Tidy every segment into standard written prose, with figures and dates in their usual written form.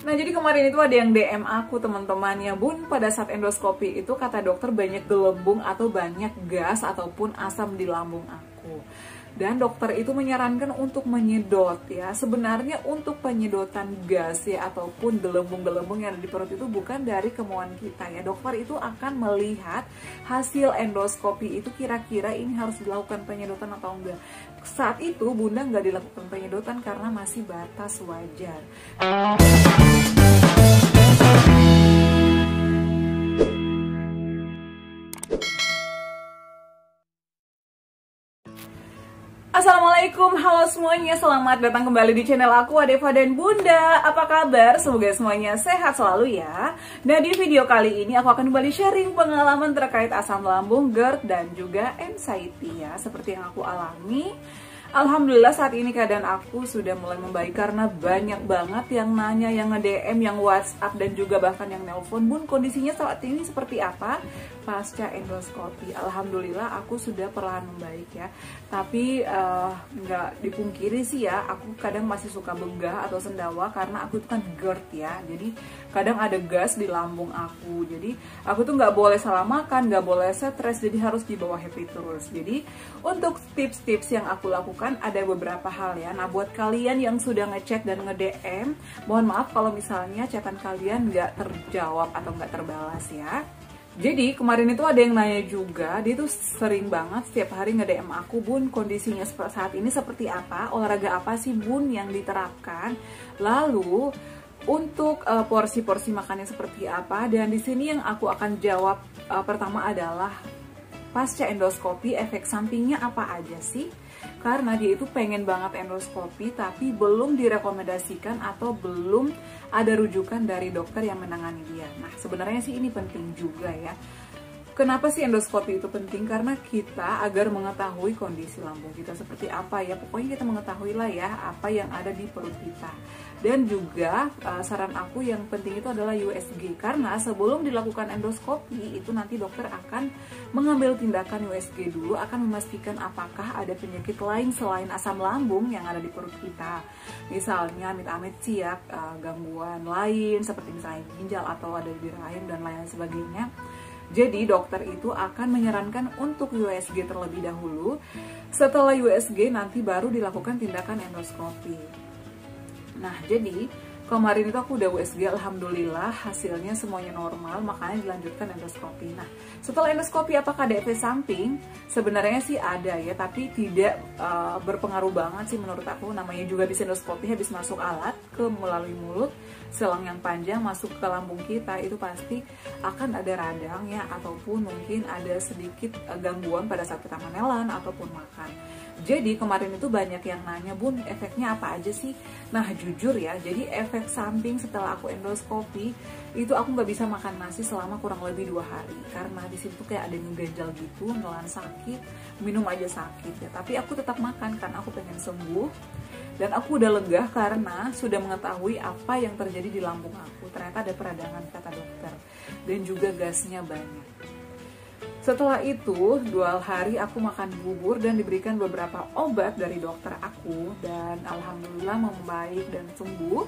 Nah, jadi kemarin itu ada yang DM aku teman-temannya, Bun, pada saat endoskopi itu kata dokter banyak gelembung atau banyak gas ataupun asam di lambung aku. Dan dokter itu menyarankan untuk menyedot ya. Sebenarnya untuk penyedotan gas ya ataupun gelembung-gelembung yang ada di perut itu bukan dari kemauan kita ya. Dokter itu akan melihat hasil endoskopi itu kira-kira ini harus dilakukan penyedotan atau enggak. Saat itu Bunda nggak dilakukan penyedotan karena masih batas wajar. Assalamualaikum, halo semuanya, selamat datang kembali di channel aku, Adeva dan Bunda. Apa kabar? Semoga semuanya sehat selalu ya. Nah, di video kali ini aku akan kembali sharing pengalaman terkait asam lambung, GERD, dan juga anxiety ya, seperti yang aku alami. Alhamdulillah saat ini keadaan aku sudah mulai membaik karena banyak banget yang nanya, yang nge-DM, yang WhatsApp, dan juga bahkan yang nelpon, Bun, kondisinya saat ini seperti apa pasca endoskopi. Alhamdulillah aku sudah perlahan membaik ya. Tapi nggak dipungkiri sih ya, aku kadang masih suka begah atau sendawa karena aku itu kan GERD ya. Jadi kadang ada gas di lambung aku. Jadi aku tuh nggak boleh salah makan, nggak boleh stres, jadi harus dibawa happy terus. Jadi untuk tips-tips yang aku lakukan ada beberapa hal ya. Nah, buat kalian yang sudah ngechat dan nge-DM, mohon maaf kalau misalnya chatan kalian nggak terjawab atau nggak terbalas ya. Jadi kemarin itu ada yang nanya juga, dia tuh sering banget setiap hari nge-DM aku, Bun, kondisinya saat ini seperti apa, olahraga apa sih Bun yang diterapkan, lalu untuk porsi-porsi makannya seperti apa. Dan di sini yang aku akan jawab pertama adalah pasca endoskopi efek sampingnya apa aja sih? Karena dia itu pengen banget endoskopi tapi belum direkomendasikan atau belum ada rujukan dari dokter yang menangani dia. Nah, sebenarnya sih ini penting juga ya. Kenapa sih endoskopi itu penting? Karena kita agar mengetahui kondisi lambung kita seperti apa ya. Pokoknya kita mengetahui lah ya apa yang ada di perut kita. Dan juga saran aku yang penting itu adalah USG. Karena sebelum dilakukan endoskopi itu nanti dokter akan mengambil tindakan USG dulu, akan memastikan apakah ada penyakit lain selain asam lambung yang ada di perut kita. Misalnya amit-amit sih ya, gangguan lain seperti misalnya ginjal atau ada di rahim dan lain sebagainya. Jadi dokter itu akan menyarankan untuk USG terlebih dahulu. Setelah USG nanti baru dilakukan tindakan endoskopi. Nah, jadi kemarin itu aku udah USG, alhamdulillah hasilnya semuanya normal, makanya dilanjutkan endoskopi. Nah, setelah endoskopi apakah ada efek samping? Sebenarnya sih ada ya, tapi tidak berpengaruh banget sih menurut aku. Namanya juga di endoskopi, habis masuk alat ke melalui mulut, selang yang panjang masuk ke lambung kita, itu pasti akan ada radang ya, ataupun mungkin ada sedikit gangguan pada saat kita menelan ataupun makan. Jadi kemarin itu banyak yang nanya, Bun, efeknya apa aja sih? Nah, jujur ya, jadi efek samping setelah aku endoskopi itu aku nggak bisa makan nasi selama kurang lebih 2 hari karena di situ kayak ada ganjal gitu, nelan sakit, minum aja sakit ya. Tapi aku tetap makan karena aku pengen sembuh. Dan aku udah lega karena sudah mengetahui apa yang terjadi di lambung aku. Ternyata ada peradangan kata dokter dan juga gasnya banyak. Setelah itu 2 hari aku makan bubur dan diberikan beberapa obat dari dokter aku dan alhamdulillah membaik dan sembuh.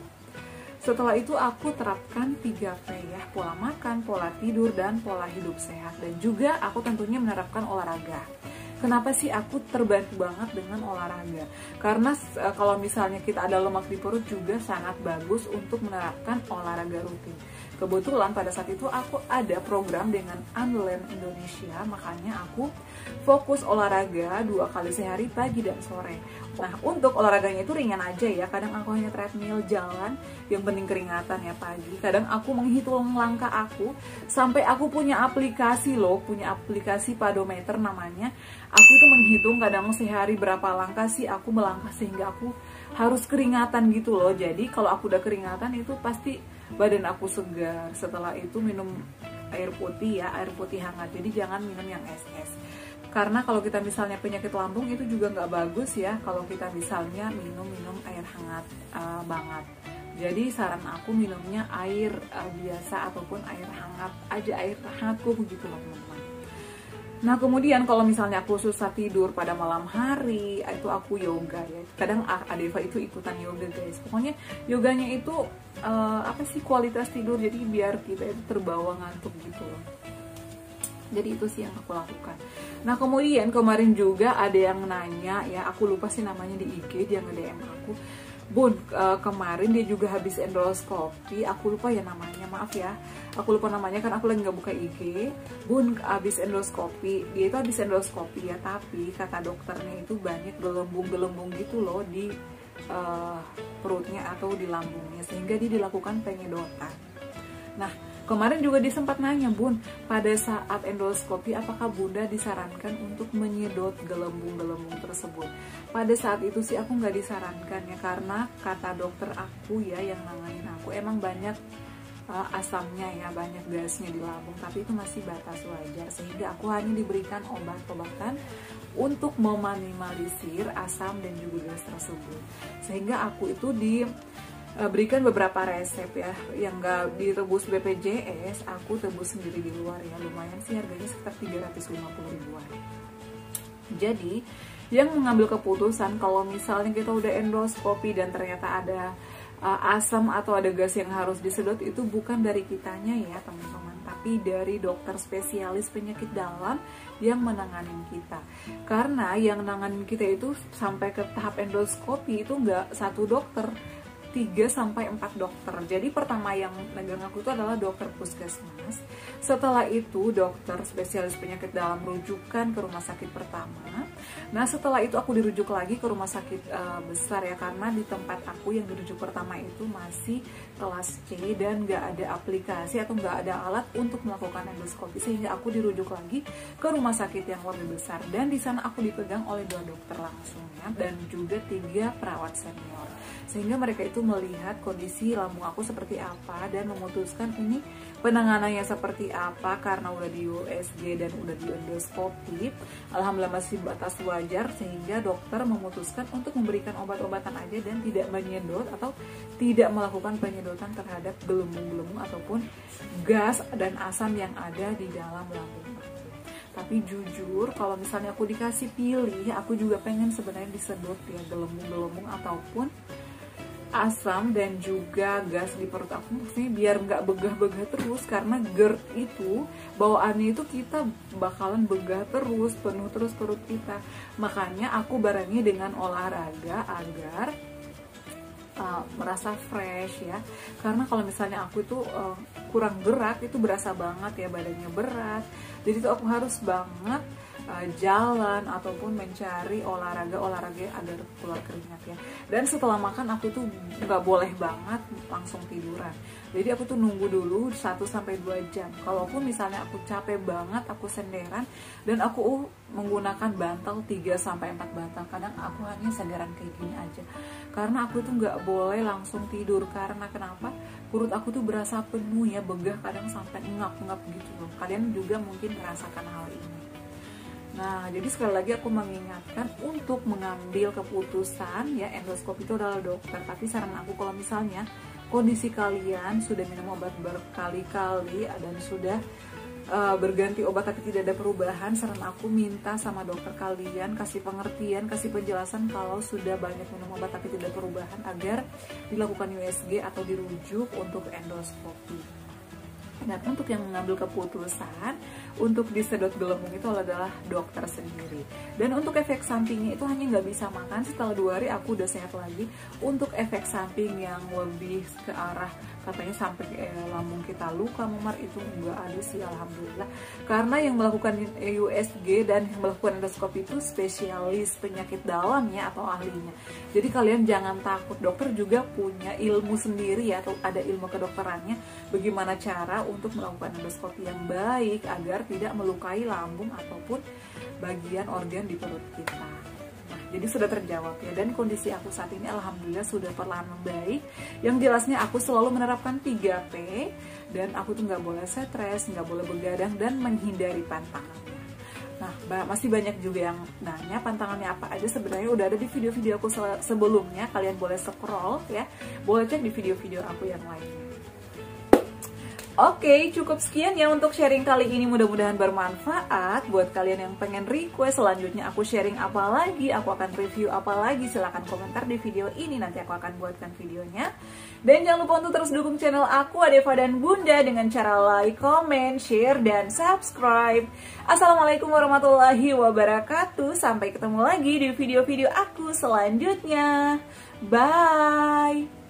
Setelah itu aku terapkan 3P ya, pola makan, pola tidur, dan pola hidup sehat. Dan juga aku tentunya menerapkan olahraga. Kenapa sih aku terbantu banget dengan olahraga? Karena kalau misalnya kita ada lemak di perut juga sangat bagus untuk menerapkan olahraga rutin. Kebetulan pada saat itu aku ada program dengan Unlearn Indonesia, makanya aku fokus olahraga 2 kali sehari, pagi dan sore. Nah, untuk olahraganya itu ringan aja ya, kadang aku hanya treadmill, jalan, yang penting keringatan ya pagi. Kadang aku menghitung langkah aku, sampai aku punya aplikasi loh, punya aplikasi Padometer namanya. Aku itu menghitung kadang sehari berapa langkah sih aku melangkah sehingga aku harus keringatan gitu loh. Jadi kalau aku udah keringatan itu pasti badan aku segar. Setelah itu minum air putih ya, air putih hangat. Jadi jangan minum yang es-es. Karena kalau kita misalnya penyakit lambung itu juga nggak bagus ya kalau kita misalnya minum air hangat banget. Jadi saran aku minumnya air biasa ataupun air hangat aja, air hangatku begitu loh teman-teman. Nah, kemudian kalau misalnya aku susah tidur pada malam hari, itu aku yoga ya. Kadang Adeva itu ikutan yoga guys. Pokoknya yoganya itu apa sih, kualitas tidur, jadi biar kita itu terbawa ngantuk gitu loh. Jadi itu sih yang aku lakukan. Nah kemudian kemarin juga ada yang nanya ya, aku lupa sih namanya di IG, dia nge-DM aku, Bun, kemarin dia juga habis endoscopy, aku lupa ya namanya, maaf ya, aku lupa namanya kan aku lagi nggak buka IG. Bun, habis endoscopy, dia itu habis endoscopy ya, tapi kata dokternya itu banyak gelembung-gelembung gitu loh di perutnya atau di lambungnya, sehingga dia dilakukan penyedotan. Nah kemarin juga dia sempat nanya, Bun, pada saat endoscopy apakah Bunda disarankan untuk menyedot gelembung-gelembung tersebut? Pada saat itu sih aku nggak disarankan ya, karena kata dokter aku ya yang nanganin aku, emang banyak asamnya ya, banyak gasnya di lambung, tapi itu masih batas wajar, sehingga aku hanya diberikan obat-obatan untuk meminimalisir asam dan juga gas tersebut. Sehingga aku itu berikan beberapa resep ya, yang gak ditebus BPJS, aku tebus sendiri di luar ya, lumayan sih harganya sekitar 350 ribuan. Jadi yang mengambil keputusan kalau misalnya kita udah endoscopy dan ternyata ada asam atau ada gas yang harus disedot, itu bukan dari kitanya ya teman-teman, tapi dari dokter spesialis penyakit dalam yang menanganin kita. Karena yang menanganin kita itu sampai ke tahap endoscopy itu nggak satu dokter, 3-4 dokter. Jadi pertama yang megang aku itu adalah dokter puskesmas. Setelah itu dokter spesialis penyakit dalam rujukan ke rumah sakit pertama. Nah setelah itu aku dirujuk lagi ke rumah sakit besar ya, karena di tempat aku yang dirujuk pertama itu masih kelas C dan nggak ada aplikasi atau nggak ada alat untuk melakukan endoskopi, sehingga aku dirujuk lagi ke rumah sakit yang lebih besar. Dan di sana aku dipegang oleh 2 dokter langsung ya, dan juga 3 perawat senior, sehingga mereka itu melihat kondisi lambung aku seperti apa dan memutuskan ini penanganannya seperti apa. Karena udah di USG dan udah di endoskopi, alhamdulillah masih batas wajar, sehingga dokter memutuskan untuk memberikan obat-obatan aja dan tidak menyedot atau tidak melakukan penyedotan terhadap gelembung-gelembung ataupun gas dan asam yang ada di dalam lambung. Tapi jujur kalau misalnya aku dikasih pilih, aku juga pengen sebenarnya disedot ya gelembung-gelembung ataupun asam dan juga gas di perut aku, maksudnya biar nggak begah-begah terus, karena GERD itu bawaannya itu kita bakalan begah terus, penuh terus perut kita. Makanya aku barengi dengan olahraga agar merasa fresh ya, karena kalau misalnya aku itu kurang gerak itu berasa banget ya badannya berat. Jadi itu aku harus banget jalan ataupun mencari olahraga agar keluar keringat ya. Dan setelah makan aku tuh nggak boleh banget langsung tiduran, jadi aku tuh nunggu dulu 1-2 jam. Kalaupun misalnya aku capek banget, aku senderan dan aku menggunakan bantal 3-4 bantal, kadang aku hanya senderan kayak gini aja, karena aku tuh nggak boleh langsung tidur. Karena kenapa? Perut aku tuh berasa penuh ya, begah kadang sampai ngap-ngap gitu loh. Kalian juga mungkin merasakan hal ini. Nah, jadi sekali lagi aku mengingatkan untuk mengambil keputusan ya, endoskopi itu adalah dokter. Tapi saran aku kalau misalnya kondisi kalian sudah minum obat berkali-kali dan sudah berganti obat tapi tidak ada perubahan, saran aku minta sama dokter kalian kasih pengertian, kasih penjelasan kalau sudah banyak minum obat tapi tidak perubahan, agar dilakukan USG atau dirujuk untuk endoskopi. Dan untuk yang mengambil keputusan untuk disedot gelembung itu adalah dokter sendiri. Dan untuk efek sampingnya itu hanya nggak bisa makan, setelah 2 hari aku udah sehat lagi. Untuk efek samping yang lebih ke arah katanya sampai lambung kita luka, memar, itu nggak ada sih alhamdulillah. Karena yang melakukan USG dan yang melakukan endoskopi itu spesialis penyakit dalam ya, atau ahlinya. Jadi kalian jangan takut, dokter juga punya ilmu sendiri ya, atau ada ilmu kedokterannya bagaimana cara untuk melakukan endoskopi yang baik agar tidak melukai lambung ataupun bagian organ di perut kita. Nah, jadi sudah terjawab ya, dan kondisi aku saat ini alhamdulillah sudah perlahan membaik. Yang jelasnya aku selalu menerapkan 3P, dan aku tuh nggak boleh stres, nggak boleh begadang, dan menghindari pantangannya. Nah, masih banyak juga yang nanya pantangannya apa aja. Sebenarnya udah ada di video-video aku sebelumnya, kalian boleh scroll ya, boleh cek di video-video aku yang lainnya. Oke, cukup sekian ya untuk sharing kali ini, mudah-mudahan bermanfaat. Buat kalian yang pengen request selanjutnya aku sharing apa lagi, aku akan review apa lagi, silahkan komentar di video ini, nanti aku akan buatkan videonya. Dan jangan lupa untuk terus dukung channel aku Adeva dan Bunda dengan cara like, comment, share, dan subscribe. Assalamualaikum warahmatullahi wabarakatuh. Sampai ketemu lagi di video-video aku selanjutnya. Bye!